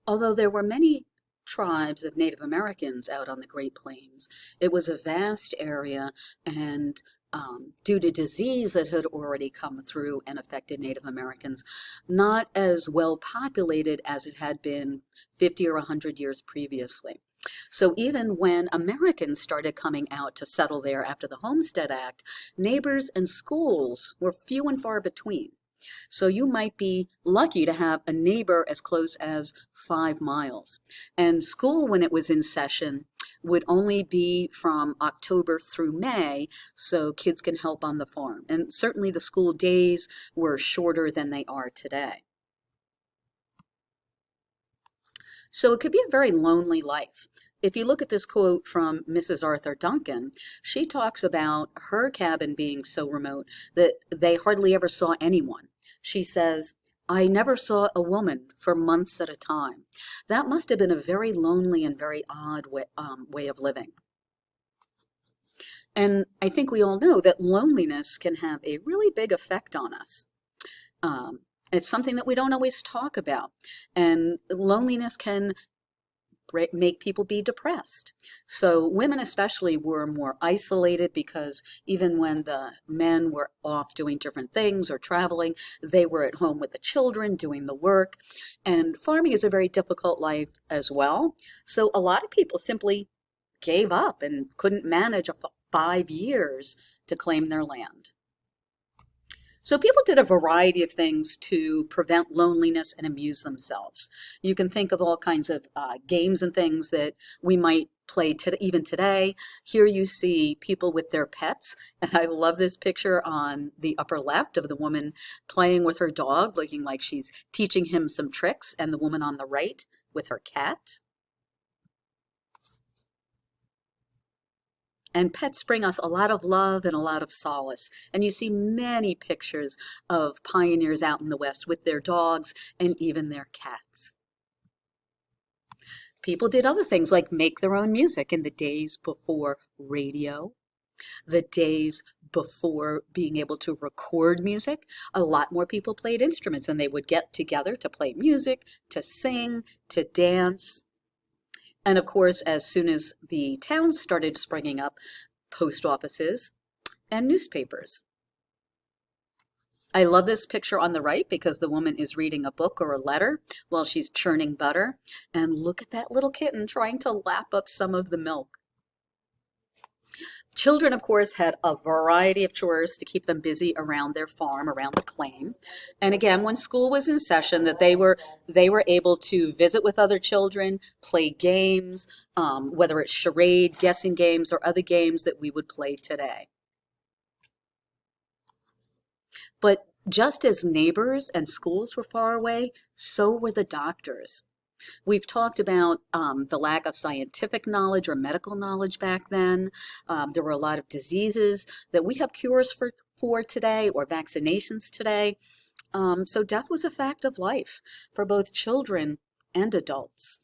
Although there were many tribes of Native Americans out on the Great Plains, it was a vast area, and due to disease that had already come through and affected Native Americans, not as well populated as it had been 50 or 100 years previously. So even when Americans started coming out to settle there after the Homestead Act, neighbors and schools were few and far between. So you might be lucky to have a neighbor as close as 5 miles. And school, when it was in session, would only be from October through May, so kids can help on the farm. And certainly the school days were shorter than they are today. So it could be a very lonely life. If you look at this quote from Mrs. Arthur Duncan, she talks about her cabin being so remote that they hardly ever saw anyone. She says, "I never saw a woman for months at a time." That must have been a very lonely and very odd way of living. And I think we all know that loneliness can have a really big effect on us. It's something that we don't always talk about. And loneliness can make people be depressed. So women especially were more isolated because even when the men were off doing different things or traveling, they were at home with the children doing the work. And farming is a very difficult life as well. So a lot of people simply gave up and couldn't manage 5 years to claim their land. So people did a variety of things to prevent loneliness and amuse themselves. You can think of all kinds of games and things that we might play even today. Here you see people with their pets, and I love this picture on the upper left of the woman playing with her dog, looking like she's teaching him some tricks, and the woman on the right with her cat. And pets bring us a lot of love and a lot of solace. And you see many pictures of pioneers out in the West with their dogs and even their cats. People did other things like make their own music in the days before radio, the days before being able to record music. A lot more people played instruments, and they would get together to play music, to sing, to dance. And of course, as soon as the towns started springing up, post offices and newspapers. I love this picture on the right because the woman is reading a book or a letter while she's churning butter. And look at that little kitten trying to lap up some of the milk. Children, of course, had a variety of chores to keep them busy around their farm, around the claim. And again, when school was in session, that they were able to visit with other children, play games, whether it's charade, guessing games, or other games that we would play today. But just as neighbors and schools were far away, so were the doctors. We've talked about the lack of scientific knowledge or medical knowledge back then. There were a lot of diseases that we have cures for today, or vaccinations today. So death was a fact of life for both children and adults.